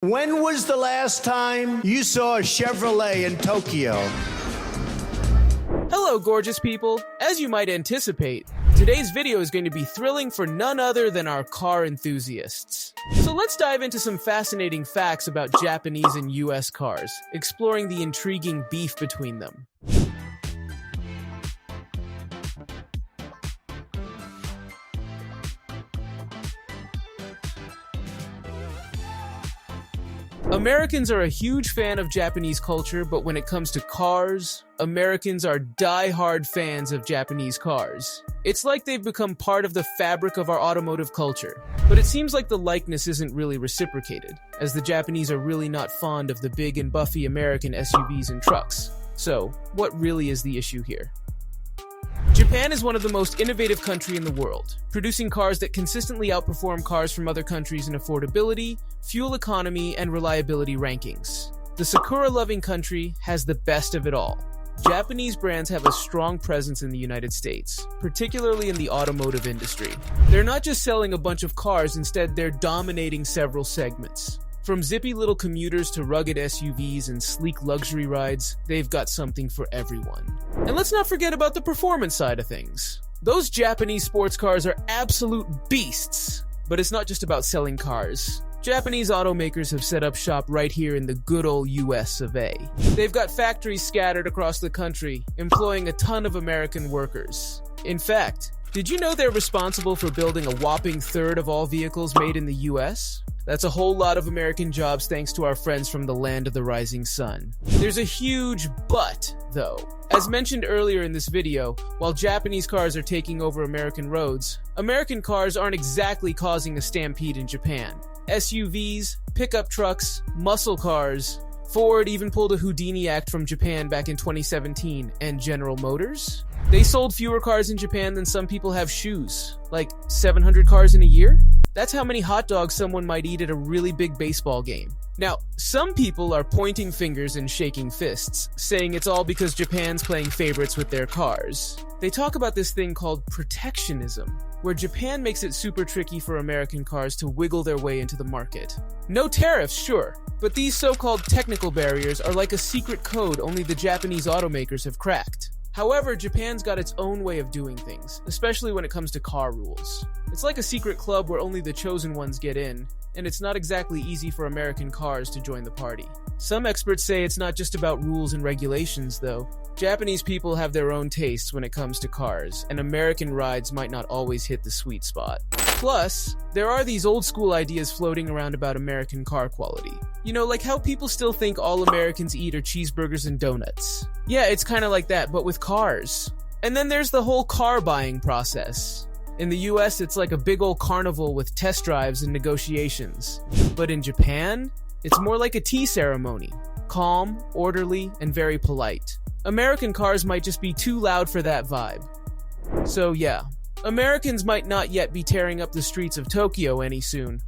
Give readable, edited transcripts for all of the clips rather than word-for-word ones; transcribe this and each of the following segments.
When was the last time you saw a Chevrolet in Tokyo? Hello, gorgeous people. As you might anticipate, today's video is going to be thrilling for none other than our car enthusiasts. So let's dive into some fascinating facts about Japanese and US cars, exploring the intriguing beef between them. Americans are a huge fan of Japanese culture, but when it comes to cars, Americans are die-hard fans of Japanese cars. It's like they've become part of the fabric of our automotive culture. But it seems like the likeness isn't really reciprocated, as the Japanese are really not fond of the big and buffy American SUVs and trucks. So, what really is the issue here? Japan is one of the most innovative countries in the world, producing cars that consistently outperform cars from other countries in affordability, fuel economy, and reliability rankings. The Sakura-loving country has the best of it all. Japanese brands have a strong presence in the United States, particularly in the automotive industry. They're not just selling a bunch of cars, instead they're dominating several segments. From zippy little commuters to rugged SUVs and sleek luxury rides, they've got something for everyone. And let's not forget about the performance side of things. Those Japanese sports cars are absolute beasts. But it's not just about selling cars. Japanese automakers have set up shop right here in the good old US of A. They've got factories scattered across the country, employing a ton of American workers. In fact, did you know they're responsible for building a whopping third of all vehicles made in the US? That's a whole lot of American jobs thanks to our friends from the land of the rising sun. There's a huge but, though. As mentioned earlier in this video, while Japanese cars are taking over American roads, American cars aren't exactly causing a stampede in Japan. SUVs, pickup trucks, muscle cars. Ford even pulled a Houdini act from Japan back in 2017, and General Motors? They sold fewer cars in Japan than some people have shoes. Like 700 cars in a year? That's how many hot dogs someone might eat at a really big baseball game. Now, some people are pointing fingers and shaking fists, saying it's all because Japan's playing favorites with their cars. They talk about this thing called protectionism, where Japan makes it super tricky for American cars to wiggle their way into the market. No tariffs, sure, but these so-called technical barriers are like a secret code only the Japanese automakers have cracked. However, Japan's got its own way of doing things, especially when it comes to car rules. It's like a secret club where only the chosen ones get in, and it's not exactly easy for American cars to join the party. Some experts say it's not just about rules and regulations, though. Japanese people have their own tastes when it comes to cars, and American rides might not always hit the sweet spot. Plus, there are these old school ideas floating around about American car quality. You know, like how people still think all Americans eat are cheeseburgers and donuts. Yeah, it's kind of like that, but with cars. And then there's the whole car buying process. In the US, it's like a big old carnival with test drives and negotiations. But in Japan, it's more like a tea ceremony. Calm, orderly, and very polite. American cars might just be too loud for that vibe. So yeah, Americans might not yet be tearing up the streets of Tokyo any soon.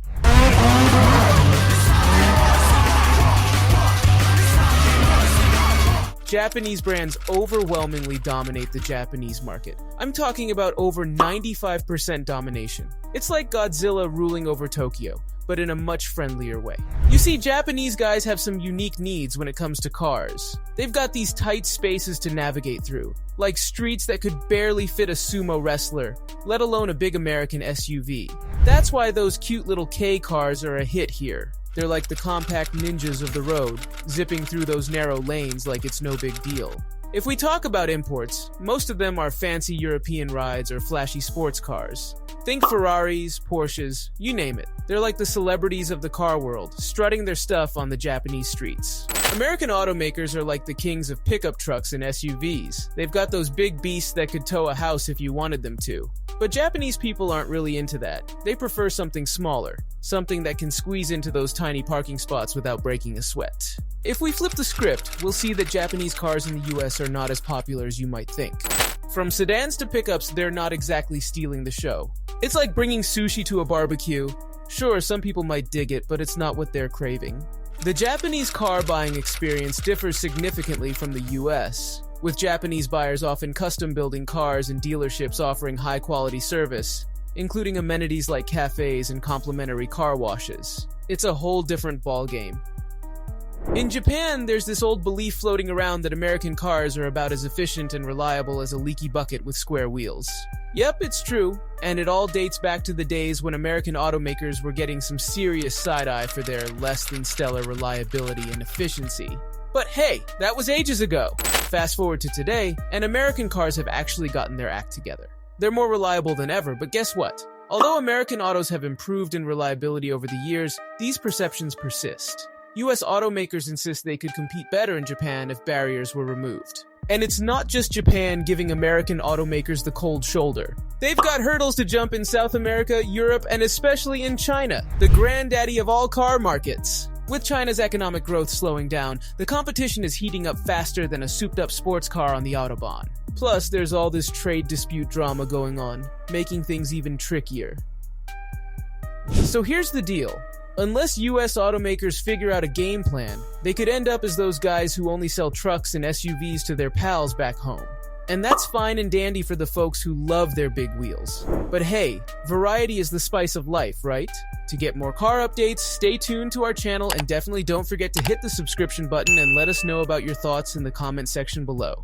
Japanese brands overwhelmingly dominate the Japanese market. I'm talking about over 95% domination. It's like Godzilla ruling over Tokyo, but in a much friendlier way. You see, Japanese guys have some unique needs when it comes to cars. They've got these tight spaces to navigate through, like streets that could barely fit a sumo wrestler, let alone a big American SUV. That's why those cute little K cars are a hit here. They're like the compact ninjas of the road, zipping through those narrow lanes like it's no big deal. If we talk about imports, most of them are fancy European rides or flashy sports cars. Think Ferraris, Porsches, you name it. They're like the celebrities of the car world, strutting their stuff on the Japanese streets. American automakers are like the kings of pickup trucks and SUVs. They've got those big beasts that could tow a house if you wanted them to. But Japanese people aren't really into that. They prefer something smaller, something that can squeeze into those tiny parking spots without breaking a sweat. If we flip the script, we'll see that Japanese cars in the US are not as popular as you might think. From sedans to pickups, they're not exactly stealing the show. It's like bringing sushi to a barbecue. Sure, some people might dig it, but it's not what they're craving. The Japanese car buying experience differs significantly from the US, with Japanese buyers often custom building cars and dealerships offering high-quality service. including amenities like cafes and complimentary car washes. It's a whole different ballgame. In Japan, there's this old belief floating around that American cars are about as efficient and reliable as a leaky bucket with square wheels. Yep, it's true, and it all dates back to the days when American automakers were getting some serious side-eye for their less-than-stellar reliability and efficiency. But hey, that was ages ago. Fast forward to today, and American cars have actually gotten their act together. They're more reliable than ever, but guess what? Although American autos have improved in reliability over the years, these perceptions persist. US automakers insist they could compete better in Japan if barriers were removed. And it's not just Japan giving American automakers the cold shoulder. They've got hurdles to jump in South America, Europe, and especially in China, the granddaddy of all car markets. With China's economic growth slowing down, the competition is heating up faster than a souped-up sports car on the Autobahn. Plus, there's all this trade dispute drama going on, making things even trickier. So here's the deal. Unless US automakers figure out a game plan, they could end up as those guys who only sell trucks and SUVs to their pals back home. And that's fine and dandy for the folks who love their big wheels. But hey, variety is the spice of life, right? To get more car updates, stay tuned to our channel and definitely don't forget to hit the subscription button and let us know about your thoughts in the comment section below.